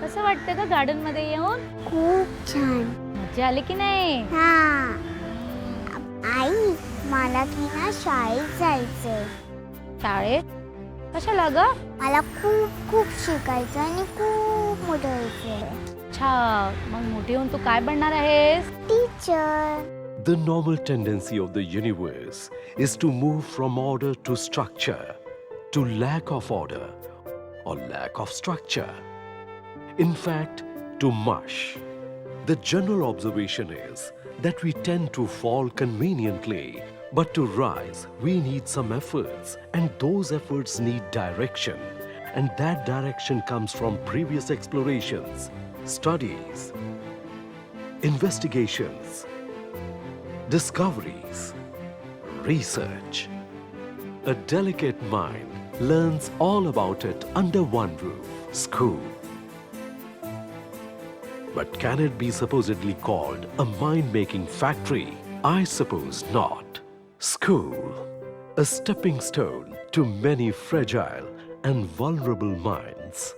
कसं वाटतं का गार्डन मध्ये येऊन? खूप छान. मजा आली की नाही? हा. आई, मला की ना शाळेत जायचंय. शाळेत कशाला ग? मला खूप खूप शिकायचं आणि खूप मोठं व्हायचंय. अच्छा, मग मोठी होऊन तू काय बनणार आहेस? Teacher. The normal tendency of the universe is to move from order to structure, to lack of order or lack of structure. In fact, to mush. The general observation is that we tend to fall conveniently, but to rise, we need some efforts, and those efforts need direction. And that direction comes from previous explorations, studies, investigations, discoveries, research. A delicate mind learns all about it under one roof, school. But can it be supposedly called a mind-making factory? I suppose not. School, a stepping stone to many fragile and vulnerable minds.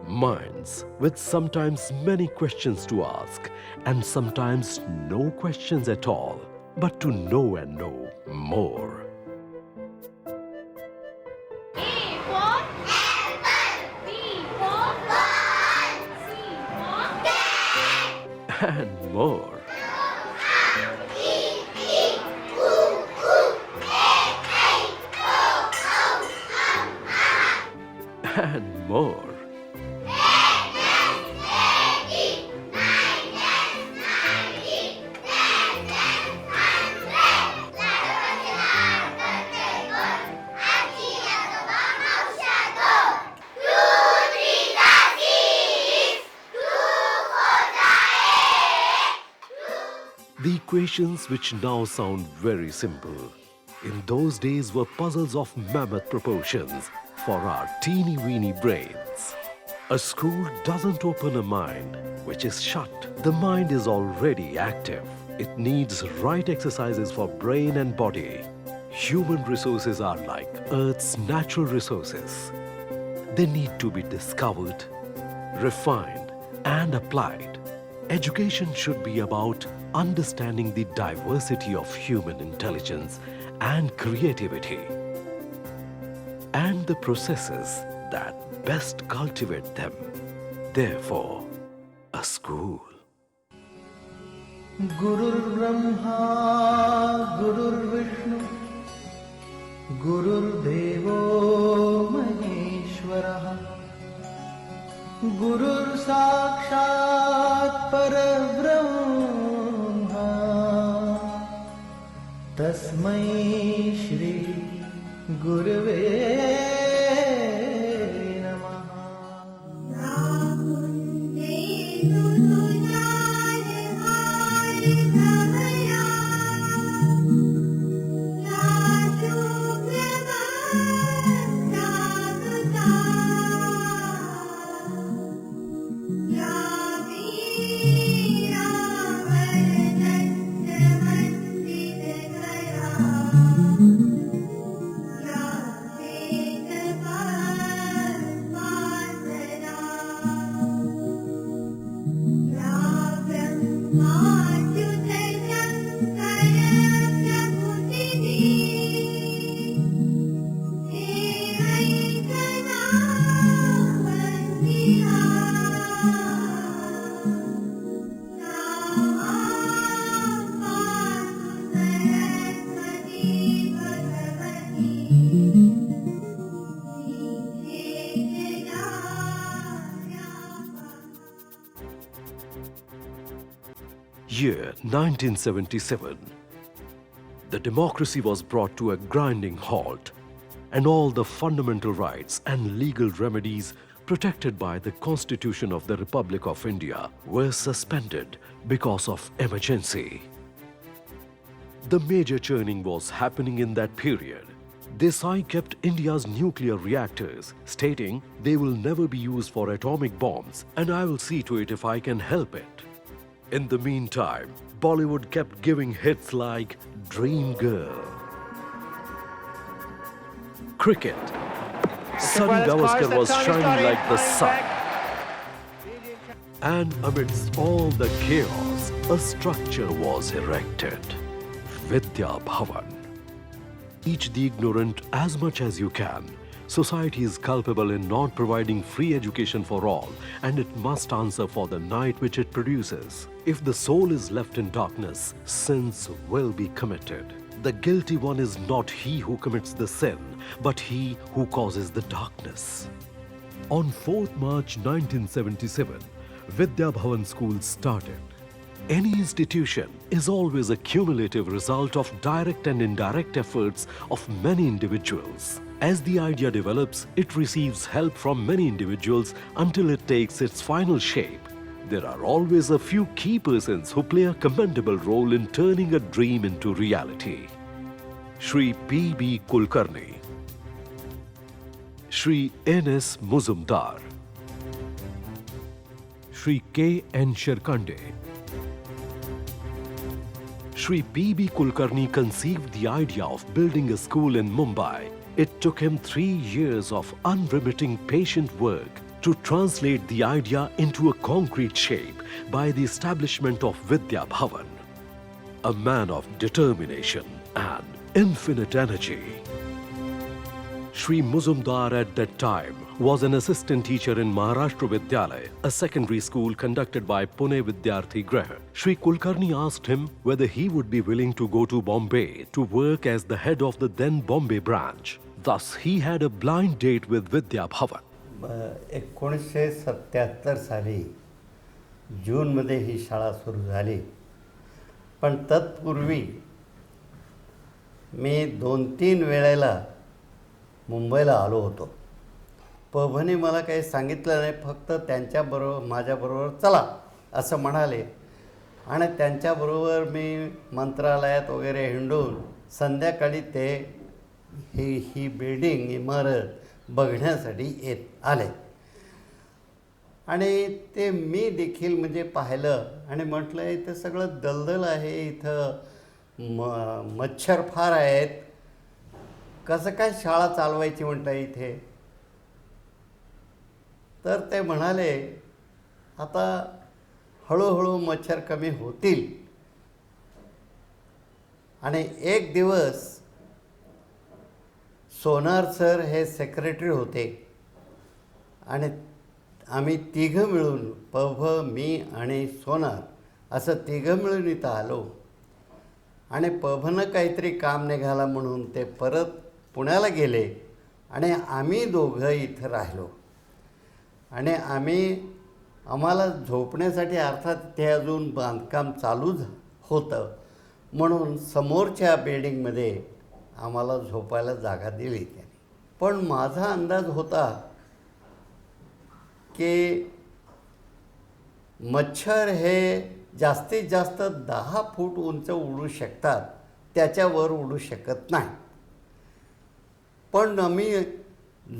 Minds with sometimes many questions to ask and sometimes no questions at all, but to know and know more. And more. And more. The equations, which now sound very simple, in those days were puzzles of mammoth proportions for our teeny-weeny brains. A school doesn't open a mind which is shut. The mind is already active. It needs right exercises for brain and body. Human resources are like Earth's natural resources. They need to be discovered, refined, and applied. Education should be about understanding the diversity of human intelligence and creativity, and the processes that best cultivate them. Therefore, a school. Gurur Brahma, Gurur Vishnu, Gurur Devo Maheshwara, Gurur Sakshat Parabrahma, Tasmai Shri Gurave Year 1977. The democracy was brought to a grinding halt, and all the fundamental rights and legal remedies protected by the Constitution of the Republic of India were suspended because of emergency. The major churning was happening in that period. Desai kept India's nuclear reactors, stating they will never be used for atomic bombs, and I will see to it if I can help it. In the meantime, Bollywood kept giving hits like Dream Girl, Cricket. Sunny Gavaskar was shining like the sun. And amidst all the chaos, a structure was erected. Vidya Bhavan. Teach the ignorant as much as you can. Society is culpable in not providing free education for all, and it must answer for the night which it produces. If the soul is left in darkness, sins will be committed. The guilty one is not he who commits the sin, but he who causes the darkness. On 4th March 1977, Vidya Bhavan School started. Any institution is always a cumulative result of direct and indirect efforts of many individuals. As the idea develops, it receives help from many individuals until it takes its final shape. There are always a few key persons who play a commendable role in turning a dream into reality. Shri P.B. Kulkarni, Shri N.S. Muzumdar, Shri K.N. Sherkande. Shri P.B. Kulkarni conceived the idea of building a school in Mumbai. It took him 3 years of unremitting patient work to translate the idea into a concrete shape by the establishment of Vidya Bhavan. A man of determination and infinite energy. Shri Muzumdar at that time was an assistant teacher in Maharashtra Vidyalaya, a secondary school conducted by Pune Vidyarthi Grah. Shri Kulkarni asked him whether he would be willing to go to Bombay to work as the head of the then Bombay branch. Thus, he had a blind date with Vidya Bhavan. 1977 साली जूनमध्ये ही शाळा सुरू झाली. पण तत्पूर्वी मी 2-3 वेळेला मुंबईला आलो होतो. पभने मला काही सांगितलं नाही, फक्त त्यांच्याबरोबर माझ्याबरोबर चला असं म्हणाले आणि त्यांच्याबरोबर मी मंत्रालयात वगैरे हिंडून संध्याकाळी ते ही बिल्डिंग इमारत बघण्यासाठी येत आले. आणि ते मी देखील म्हणजे पाहिलं आणि म्हटलं इथं सगळं दलदल आहे, इथं मच्छर फार आहेत, कसं काय शाळा चालवायची म्हणता इथे. तर ते म्हणाले आता हळूहळू मच्छर कमी होतील. आणि एक दिवस सोनार सर हे सेक्रेटरी होते आणि आम्ही तिघं मिळून पभ मी आणि सोनार असं तिघं मिळून इथं आलो. आणि पभनं काहीतरी काम निघाला म्हणून ते परत पुण्याला गेले आणि आम्ही दोघं इथं राहिलो. आणि आम्हाला झोपण्यासाठी अर्थात ते अजून बांधकाम चालू होतं म्हणून समोरच्या बिल्डिंगमध्ये आम्हाला झोपायला जागा दिली त्यांनी. पण माझा अंदाज होता की मच्छर हे जास्तीत जास्त 10 फूट उंच उडू शकतात, त्याच्यावर उडू शकत नाही. पण आम्ही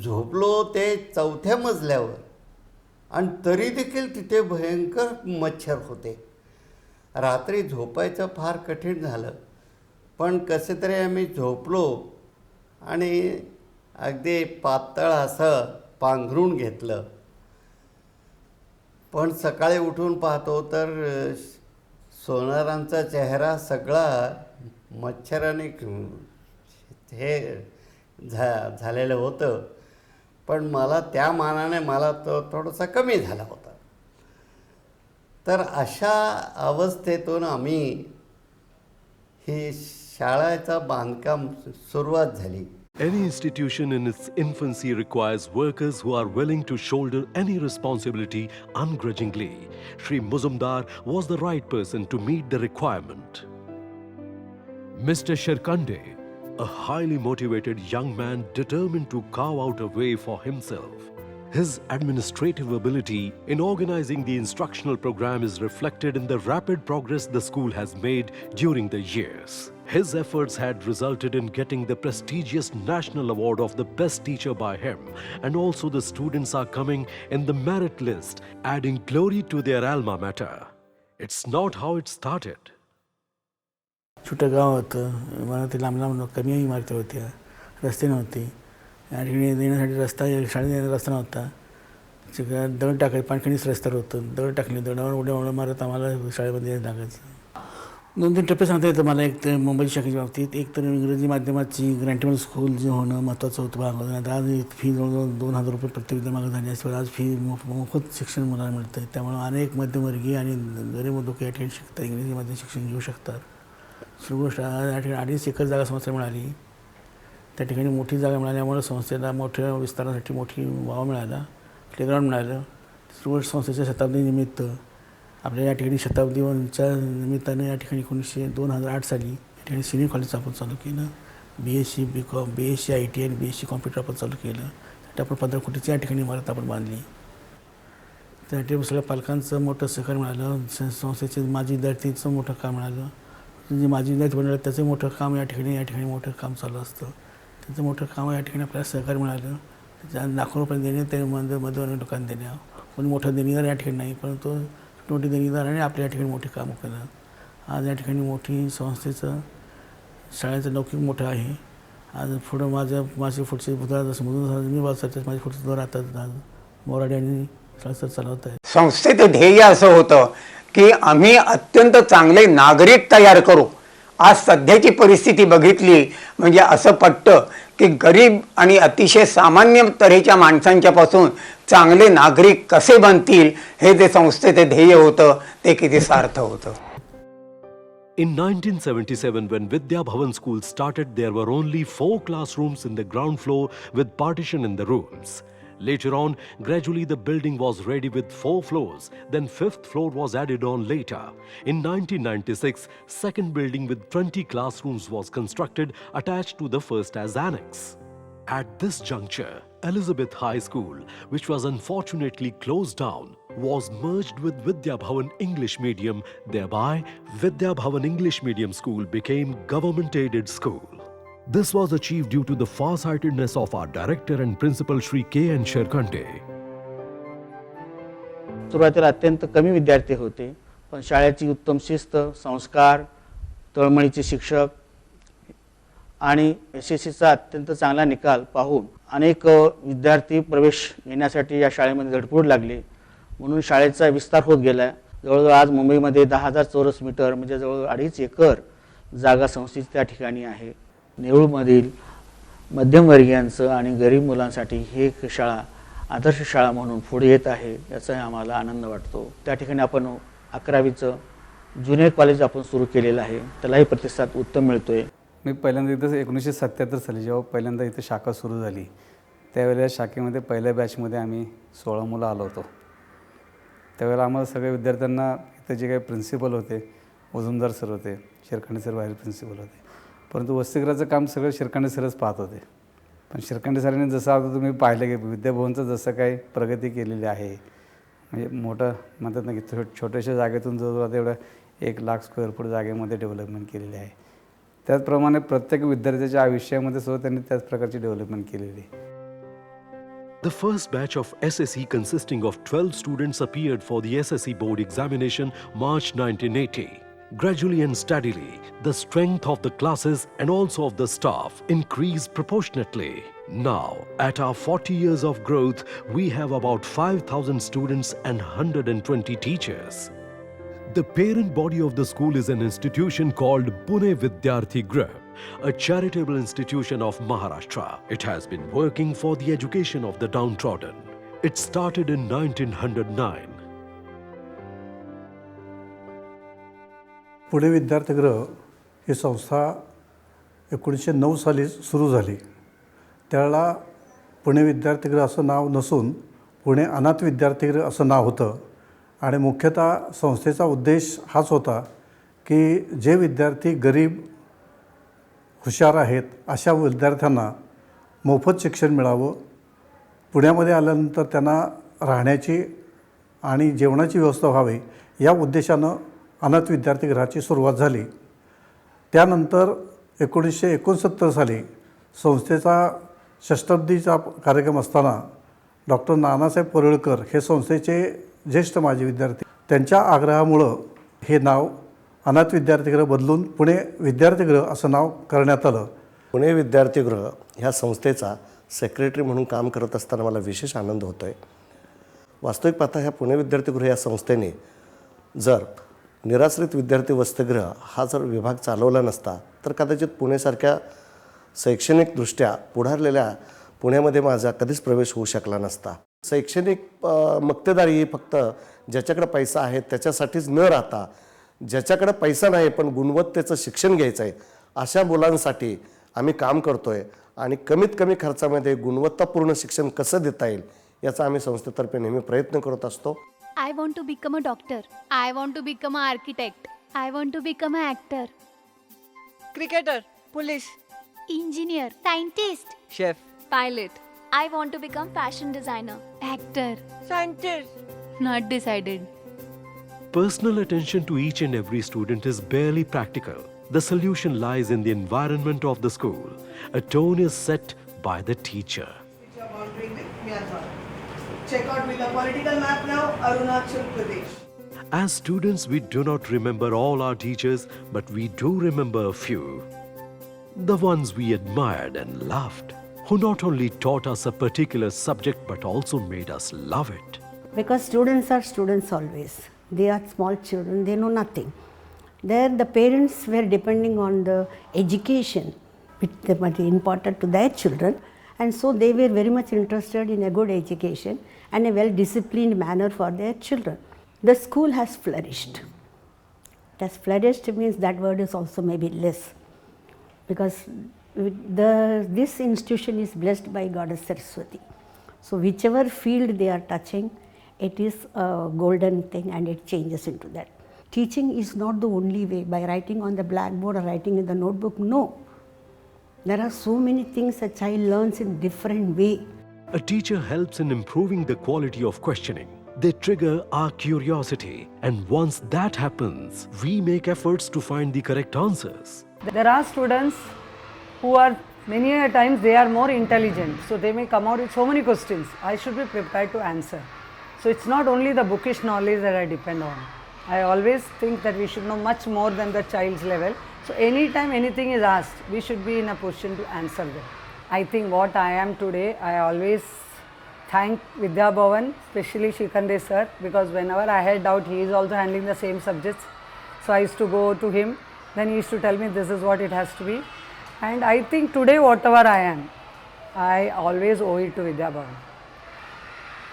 झोपलो ते 4थ्या मजल्यावर आणि तरी देखील तिथे भयंकर मच्छर होते. रात्री झोपायचं फार कठीण झालं, पण कसे तरी आम्ही झोपलो आणि अगदी पातळ असं पांघरून घेतलं. पण सकाळी उठून पाहतो तर सोनारांचा चेहरा सगळा मच्छराने हे झालेलं होतं. पण मला त्या मानाने मला तो थोडासा कमी झाला होता. तर अशा अवस्थेतून आम्ही ही शाळेचा बांधकाम सुरुवात झाली. Any institution in its infancy requires workers who are willing to shoulder any responsibility ungrudgingly. Shri Muzumdar was the right person to meet the requirement. Mr. Sherkande, a highly motivated young man determined to carve out a way for himself. His administrative ability in organizing the instructional program is reflected in the rapid progress the school has made during the years. His efforts had resulted in getting the prestigious national award of the best teacher by him, and also the students are coming in the merit list, adding glory to their alma mater. It's not how it started. छोटं गाव होतं, मला ते लांब लांब कमी इमारती होत्या, रस्ते नव्हते, या ठिकाणी येण्यासाठी रस्ता, शाळेत येण्याचा रस्ता नव्हता. सगळं दगड टाकायचं, पाणखणीच रस्त्यावर होतं, दगड टाकले, दगडावर उड्या मारत आम्हाला शाळेमध्ये लागायचं. 2-3 टप्पे सांगता येतं मला. एक तर मुंबई शाखेच्या बाबतीत, एक तर इंग्रजी माध्यमाची ग्रँटेबल स्कूल जे होणं महत्त्वाचं होतं भागात. आज फी जवळजवळ 2,000 रुपये प्रत्येक विद्यामागं झाली असल्यावर आज फी मोफत शिक्षण मुलांना मिळतं आहे. त्यामुळं अनेक मध्यमवर्गीय आणि गरीब लोक या ठिकाणी शिकतात, इंग्रजीमध्ये शिक्षण घेऊ शकतात. दुसरी गोष्ट, या ठिकाणी 2.5 एकर जागा संस्थेला मिळाली. त्या ठिकाणी मोठी जागा मिळाल्यामुळे संस्थेला मोठ्या विस्तारासाठी मोठी वाव मिळाला, प्लेग्राऊंड मिळालं. दुसरी गोष्ट, संस्थेच्या शताब्दीनिमित्त आपल्या या ठिकाणी शताब्दीच्या निमित्तानं या ठिकाणी 2008 साली या ठिकाणी सिनियर कॉलेज आपण चालू केलं. BSc BCom, BSc IT आणि BSc कॉम्प्युटर आपण चालू केलं. त्यासाठी आपण 15 कोटीची या ठिकाणी इमारत आपण बांधली. त्यासाठी सगळ्या पालकांचं मोठं सहकार्य मिळालं. संस्थेचे माजी विद्यार्थीचं मोठं काम मिळालं. जे माजी विद्यार्थी बनवलं त्याचं मोठं काम या ठिकाणी मोठं काम चालू असतं. त्याचं मोठं काम या ठिकाणी आपल्याला सहकार्य मिळालं. त्याच्या लाखो रुपये देणे, ते मध्ये लोकांना देण्या, कोणी मोठं देणीदार या ठिकाणी नाही, परंतु मोठी देणीदार आणि आपल्या या ठिकाणी मोठी कामं केलं. आज या ठिकाणी मोठी संस्थेचं शाळेचं लौकिक मोठं आहे. आज पुढं माझे पुढचे बुधा जसं मधून मी वाचतो, माझे पुढचे दर आता आज मोराडी आणि शाळा चालवत आहे. संस्थेचं ध्येय असं होतं की आम्ही अत्यंत चांगले नागरिक तयार करू. आज सध्याची परिस्थिती बघितली म्हणजे असं पटतं की गरीब आणि अतिशय सामान्य तऱ्हेच्या माणसांच्यापासून चांगले नागरिक कसे बनतील हे जे संस्थेचे ध्येय होतं ते किती सार्थ होतं. In 1977, when Vidya Bhavan School started, there were only 4 classrooms in the ground floor with partition in the rooms. Later on, gradually the building was ready with 4 floors. Then 5th floor was added on later. In 1996, second building with 20 classrooms was constructed, attached to the first as annex. At this juncture, Elizabeth High School, which was unfortunately closed down, was merged with Vidya Bhavan English Medium. Thereby, Vidya Bhavan English Medium School became government-aided school. This was achieved due to the far-sightedness of our director and principal Shri K.N. Sherkante. सुरुवातीला अत्यंत कमी विद्यार्थी होते, पण शाळेची उत्तम शिस्त, संस्कार, तळमळीचे शिक्षक आणि SSCचा अत्यंत चांगला निकाल पाहून अनेक विद्यार्थी प्रवेश घेण्यासाठी या शाळेमध्ये धडपड लागले. म्हणून शाळेचा विस्तार होत गेला. जवळजवळ आज मुंबईमध्ये 10,000 चौरस मीटर म्हणजे जवळजवळ 2.5 एकर जागा संस्थेची त्या ठिकाणी आहे. नेरूळमधील मध्यमवर्गीयांचं आणि गरीब मुलांसाठी ही एक शाळा आदर्श शाळा म्हणून पुढे येत आहे, याचा आम्हाला आनंद वाटतो. त्या ठिकाणी आपण 11वीचं ज्युनियर कॉलेज आपण सुरू केलेलं आहे, त्यालाही प्रतिसाद उत्तम मिळतोय. मी पहिल्यांदा इथं 1977 साली जेव्हा पहिल्यांदा इथं शाखा सुरू झाली त्यावेळेला शाखेमध्ये पहिल्या बॅचमध्ये आम्ही 16 मुलं आलो होतो. त्यावेळेला आम्हाला सगळ्या विद्यार्थ्यांना इथं जे काही प्रिन्सिपल होते, वजुमदार सर होते, शिरकांडे सर बाहेर प्रिन्सिपल होते, परंतु वसतिगृहाचं काम सगळं शिरकांडे सरच पाहत होते. पण शिरकांडे सरांनी जसं आता तुम्ही पाहिलं की विद्याभवनचं जसं काही प्रगती केलेली आहे, म्हणजे मोठं म्हणतात ना की छोट्याशा जागेतून जवळजवळ आता एवढं 1,00,000 स्क्वेअर फूट जागेमध्ये डेव्हलपमेंट केलेली आहे. त्याचप्रमाणे प्रत्येक विद्यार्थ्याच्या आयुष्यामध्ये सुद्धा त्यांनी त्याच प्रकारची डेव्हलपमेंट केलेली आहे. The first batch of SSC consisting of 12 students appeared for the SSC board examination March 1980. Gradually and steadily, the strength of the classes and also of the staff increased proportionately. Now, at our 40 years of growth, we have about 5,000 students and 120 teachers. The parent body of the school is an institution called Pune Vidyarthi Group, a charitable institution of Maharashtra. It has been working for the education of the downtrodden. It started in 1909. Pune विद्यार्थीगृह ही संस्था 1909 साली सुरू झाली. त्यावेळेला पुणे विद्यार्थीगृह असं नाव नसून पुणे अनाथ विद्यार्थीगृह असं नाव होतं. आणि मुख्यतः संस्थेचा उद्देश हाच होता की जे विद्यार्थी गरीब हुशार आहेत अशा विद्यार्थ्यांना मोफत शिक्षण मिळावं. पुण्यामध्ये आल्यानंतर त्यांना राहण्याची आणि जेवणाची व्यवस्था व्हावी या उद्देशानं अनाथ विद्यार्थीगृहाची सुरुवात झाली. त्यानंतर 1969 साली संस्थेचा षष्ठाब्दीचा कार्यक्रम असताना डॉक्टर नानासाहेब परुळकर हे संस्थेचे ज्येष्ठ माजी विद्यार्थी, त्यांच्या आग्रहामुळं हे नाव अनाथ विद्यार्थीगृह बदलून पुणे विद्यार्थीगृह असं नाव करण्यात आलं. पुणे विद्यार्थीगृह ह्या संस्थेचा सेक्रेटरी म्हणून काम करत असताना मला विशेष आनंद होतो आहे. वास्तविक पाहता ह्या पुणे विद्यार्थीगृह या संस्थेने जर निराश्रित विद्यार्थी वसतिगृह हा जर विभाग चालवला नसता तर कदाचित पुणेसारख्या शैक्षणिकदृष्ट्या पुढारलेल्या पुण्यामध्ये माझा कधीच प्रवेश होऊ शकला नसता. शैक्षणिक मक्तेदारी ही फक्त ज्याच्याकडे पैसा आहे त्याच्यासाठीच न राहता ज्याच्याकडे पैसा नाही पण गुणवत्तेचं शिक्षण घ्यायचं आहे अशा मुलांसाठी आम्ही काम करतो आहे आणि कमीत कमी खर्चामध्ये गुणवत्तापूर्ण शिक्षण कसं देता येईल याचा आम्ही संस्थेतर्फे नेहमी प्रयत्न करत असतो. I want to become a doctor. I want to become an architect. I want to become an actor. Cricketer, police, Engineer. Scientist. chef, Pilot. I want to become fashion designer. Actor. scientist. Not decided. Personal attention to each and every student is barely practical. The solution lies in the environment of the school. A tone is set by the teacher. Boundary with Myanmar. Check out with the political map now, Arunachal Pradesh. As students, we do not remember all our teachers, but we do remember a few. The ones we admired and loved, who not only taught us a particular subject but also made us love it. Because students are students always. They are small children, they know nothing. There the parents were depending on the education which was important to their children, and so they were very much interested in a good education and a well disciplined manner for their children. The school has flourished. It has flourished means that word is also maybe less, because this institution is blessed by Goddess Saraswati. So whichever field they are touching, it is a golden thing and it changes into that. Teaching is not the only way by writing on the blackboard or writing in the notebook. No. There are so many things a child learns in different way. A teacher helps in improving the quality of questioning. They trigger our curiosity, and once that happens, we make efforts to find the correct answers. There are students who are many a times they are more intelligent, so they may come out with so many questions. I should be prepared to answer. So it's not only the bookish knowledge that I depend on. I always think that we should know much more than the child's level. So anytime anything is asked, we should be in a position to answer them. I think what I am today, I always thank Vidya Bhavan, especially Shikande sir, because whenever I had doubt, he is also handling the same subjects. So I used to go to him, then he used to tell me this is what it has to be. And I think today whatever I am, I always owe it to Vidya Bhavan.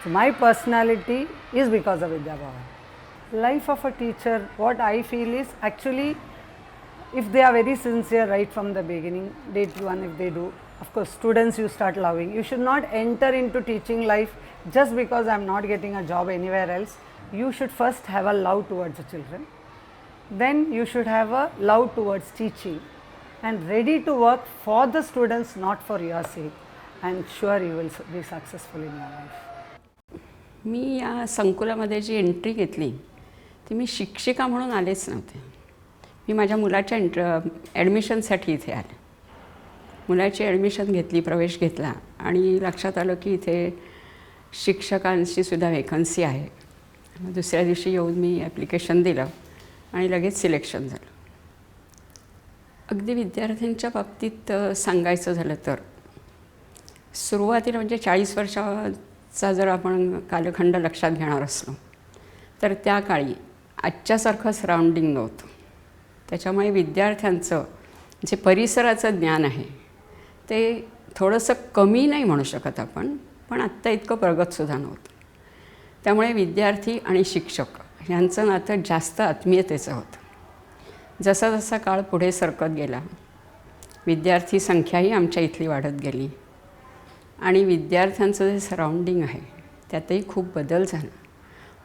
So my personality is because of Vidya Bhavan. Life of a teacher, what I feel is actually, if they are very sincere right from the beginning, day one if they do, of course students you start loving. You should not enter into teaching life just because I am not getting a job anywhere else. You should first have a love towards the children. Then you should have a love towards teaching and ready to work for the students, not for your sake. I am sure you will be successful in your life. मी या संकुलामध्ये जी entry घेतली ती मी शिक्षिका म्हणून आलेच नव्हते. मी माझ्या मुलाच्या ॲडमिशनसाठी इथे आले. मुलाची ॲडमिशन घेतली, प्रवेश घेतला आणि लक्षात आलं की इथे शिक्षकांची सुद्धा वेकन्सी आहे. मग दुसऱ्या दिवशी येऊन मी ॲप्लिकेशन दिलं आणि लगेच सिलेक्शन झालं. अगदी विद्यार्थ्यांच्या बाबतीत सांगायचं झालं तर सुरुवातीला म्हणजे 40 वर्षाचा जर आपण कालखंड लक्षात घेणार असलो तर त्या काळी आजच्यासारखं सराउंडिंग नव्हतं. त्याच्यामुळे विद्यार्थ्यांचं जे परिसराचं ज्ञान आहे ते थोडंसं कमी नाही म्हणू शकत आपण, पण आत्ता इतकं प्रगतसुद्धा नव्हतं. त्यामुळे विद्यार्थी आणि शिक्षक यांचं नातं जास्त आत्मीयतेचं होतं. जसा जसा काळ पुढे सरकत गेला विद्यार्थी संख्याही आमच्या इथली वाढत गेली आणि विद्यार्थ्यांचं जे सराउंडिंग आहे त्यातही खूप बदल झाला.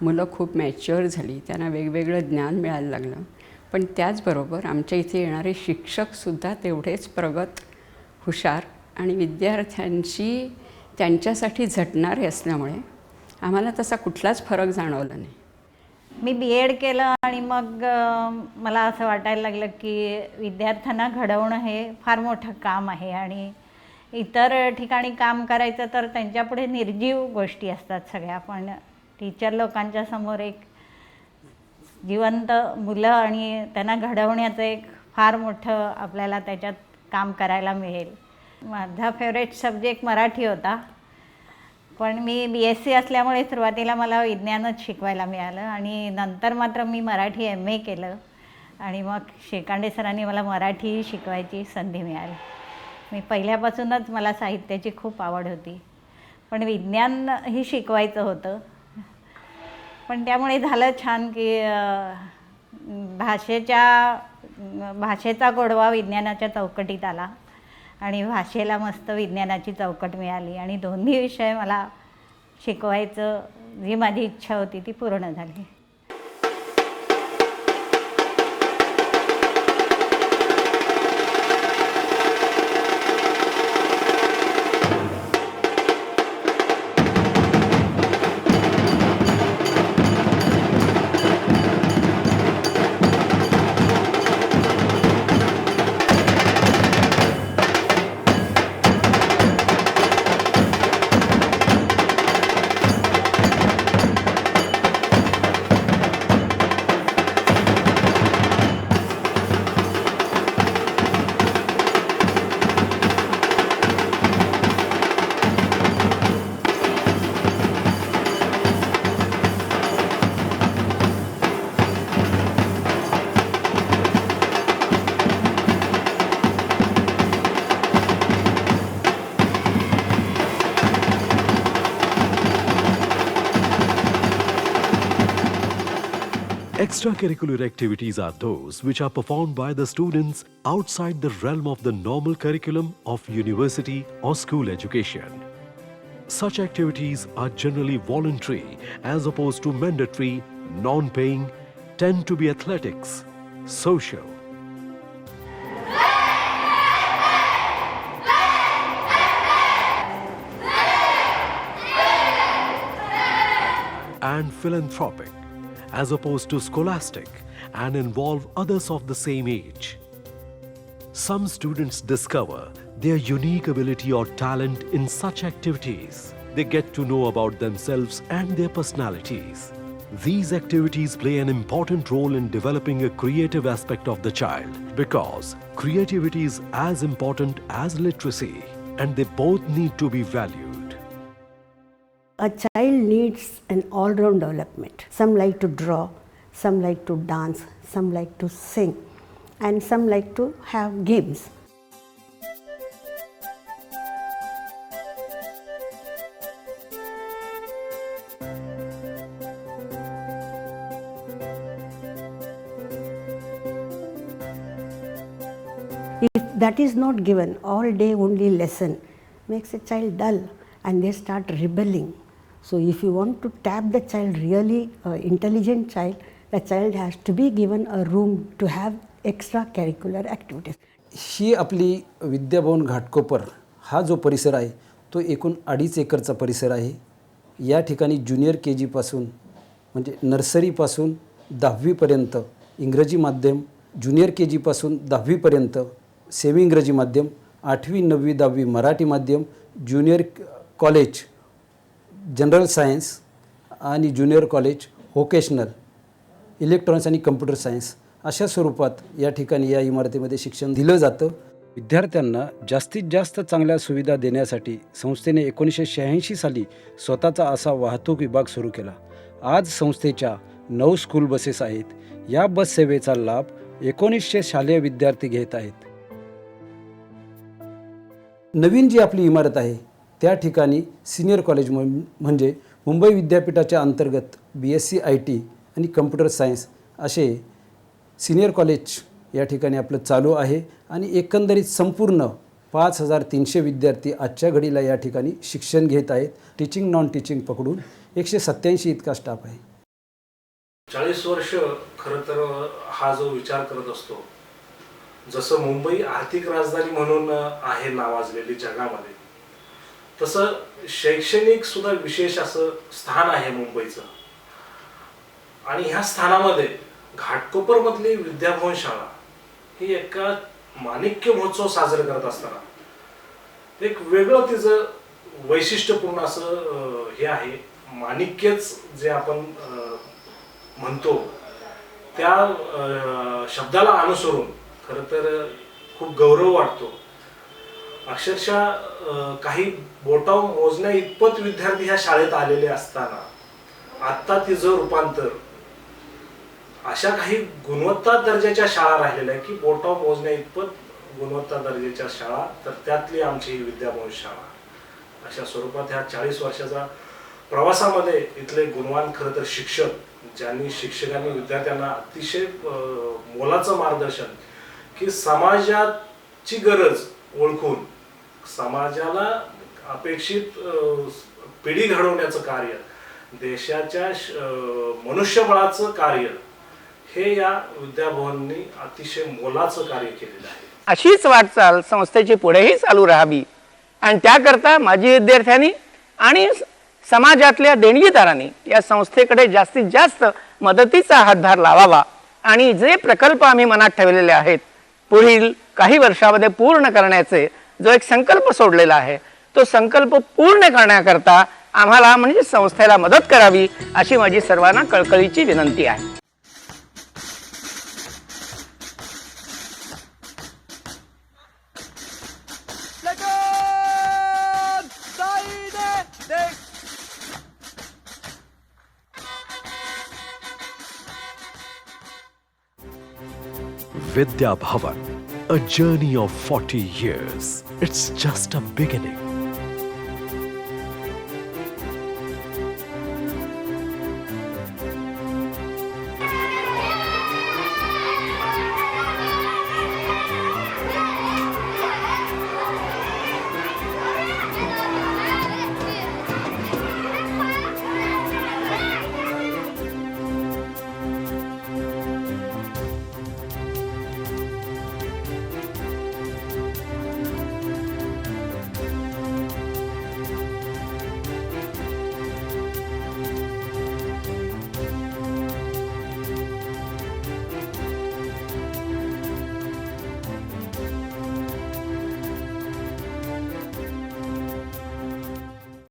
मुलं खूप मॅच्युअर झाली, त्यांना वेगवेगळं ज्ञान मिळायला लागलं. पण त्याचबरोबर आमच्या इथे येणारे शिक्षकसुद्धा तेवढेच प्रगत, हुशार आणि विद्यार्थ्यांची त्यांच्यासाठी झटणारे असल्यामुळे आम्हाला तसा कुठलाच फरक जाणवला नाही. मी BEd केलं आणि मग मला असं वाटायला लागलं की विद्यार्थ्यांना घडवणं हे फार मोठं काम आहे आणि इतर ठिकाणी काम करायचं तर त्यांच्यापुढे निर्जीव गोष्टी असतात सगळ्या, पण टीचर लोकांच्या समोर एक जिवंत मुलं आणि त्यांना घडवण्याचं एक फार मोठं आपल्याला त्याच्यात काम करायला मिळेल. माझा फेवरेट सब्जेक्ट मराठी होता, पण मी BSc असल्यामुळे सुरुवातीला मला विज्ञानच शिकवायला मिळालं आणि नंतर मात्र मी मराठी MA केलं आणि मग शेकांडे सरांनी मला मराठी शिकवायची संधी मिळाली. मी पहिल्यापासूनच मला साहित्याची खूप आवड होती, पण विज्ञानही शिकवायचं होतं. पण त्यामुळे झालं छान की भाषेचा गोडवा विज्ञानाच्या चौकटीत आला आणि भाषेला मस्त विज्ञानाची चौकट मिळाली आणि दोन्ही विषय मला शिकवायचं जी माझी इच्छा होती ती पूर्ण झाली. Extracurricular activities are those which are performed by the students outside the realm of the normal curriculum of university or school education. Such activities are generally voluntary as opposed to mandatory, non-paying, tend to be athletics, social, and philanthropic, as opposed to scholastic and involve others of the same age. Some students discover their unique ability or talent in such activities. They get to know about themselves and their personalities. These activities play an important role in developing a creative aspect of the child because creativity is as important as literacy and they both need to be valued. A child needs an all-round development. Some like to draw, some like to dance, some like to sing, and some like to have games. If that is not given, all day only lesson makes a child dull and they start rebelling. So if you want to tap the child, really intelligent child, the child has to be given a room to have extracurricular activities. ही आपली विद्याभवन घाटकोपर हा जो परिसर आहे तो एकूण 2.5 एकरचा परिसर आहे. या ठिकाणी ज्युनियर KG पासून म्हणजे नर्सरीपासून 10वीपर्यंत इंग्रजी माध्यम, ज्युनियर KG पासून 10वीपर्यंत सेमी इंग्रजी माध्यम, 8वी 9वी 10वी मराठी माध्यम, ज्युनियर कॉलेज जनरल सायन्स आणि ज्युनियर कॉलेज व्होकेशनल इलेक्ट्रॉनिक्स आणि कम्प्युटर सायन्स अशा स्वरूपात या ठिकाणी या इमारतीमध्ये शिक्षण दिलं जातं. विद्यार्थ्यांना जास्तीत जास्त चांगल्या सुविधा देण्यासाठी संस्थेने 1986 साली स्वतःचा असा वाहतूक विभाग सुरू केला. आज संस्थेच्या 9 स्कूल बसेस आहेत. या बस सेवेचा लाभ 1900 शालेय विद्यार्थी घेत आहेत. नवीन जी आपली इमारत आहे त्या ठिकाणी सिनियर कॉलेज म्हणजे मुंबई विद्यापीठाच्या अंतर्गत BSc IT आणि कम्प्युटर सायन्स असे सिनियर कॉलेज या ठिकाणी आपलं चालू आहे आणि एकंदरीत संपूर्ण 5300 विद्यार्थी आजच्या घडीला या ठिकाणी शिक्षण घेत आहेत. टीचिंग नॉन टीचिंग पकडून 187 इतका स्टाफ आहे. 40 वर्ष खरं तर हा जो विचार करत असतो, जसं मुंबई आर्थिक राजधानी म्हणून आहे नावाजलेली जगामध्ये, तसं शैक्षणिक सुद्धा विशेष असं स्थान आहे मुंबईचं. आणि ह्या स्थानामध्ये घाटकोपरमधली विद्याभवन शाळा ही एका माणिक्य महोत्सव साजरा करत असताना एक वेगळं तिचं वैशिष्ट्यपूर्ण असं हे आहे. माणिक्यच जे आपण म्हणतो त्या शब्दाला अनुसरून खरं तर खूप गौरव वाटतो. अक्षरशः काही बोटावर मोजण्या इतपत विद्यार्थी ह्या शाळेत आलेले असताना आत्ता तिचं रूपांतर अशा काही गुणवत्ता दर्जाच्या शाळा राहिलेल्या आहे की बोटावर मोजण्या इतपत गुणवत्ता दर्जाच्या शाळा, तर त्यातली आमची ही विद्याभवन शाळा. अशा स्वरूपात ह्या 40 वर्षाचा प्रवासामध्ये इथले गुणवान खरं तर शिक्षक, ज्यांनी शिक्षकांनी विद्यार्थ्यांना अतिशय मोलाचं मार्गदर्शन की समाजाची गरज ओळखून समाजाला अपेक्षित पिढी घडवण्याचं कार्य, देशाच्या मनुष्यबळाचं कार्य हे या विद्याभवननी अतिशय मोलाचं कार्य केलेलं आहे. अशीच वाटचाल संस्थेची पुढेही चालू राहावी आणि त्याकरता माजी विद्यार्थ्यांनी आणि समाजातल्या देणगीदारांनी या संस्थेकडे जास्तीत जास्त मदतीचा हातभार लावावा आणि जे प्रकल्प आम्ही मनात ठेवलेले आहेत पुढील काही वर्षामध्ये पूर्ण करण्याचे जो एक संकल्प सोडलेला आहे तो संकल्प पूर्ण करण्याकरता आम्हाला म्हणजे संस्थेला मदत करावी अशी माझी सर्वांना कळकळीची विनंती आहे. Vidya Bhavan, a journey of 40 years. It's just a beginning.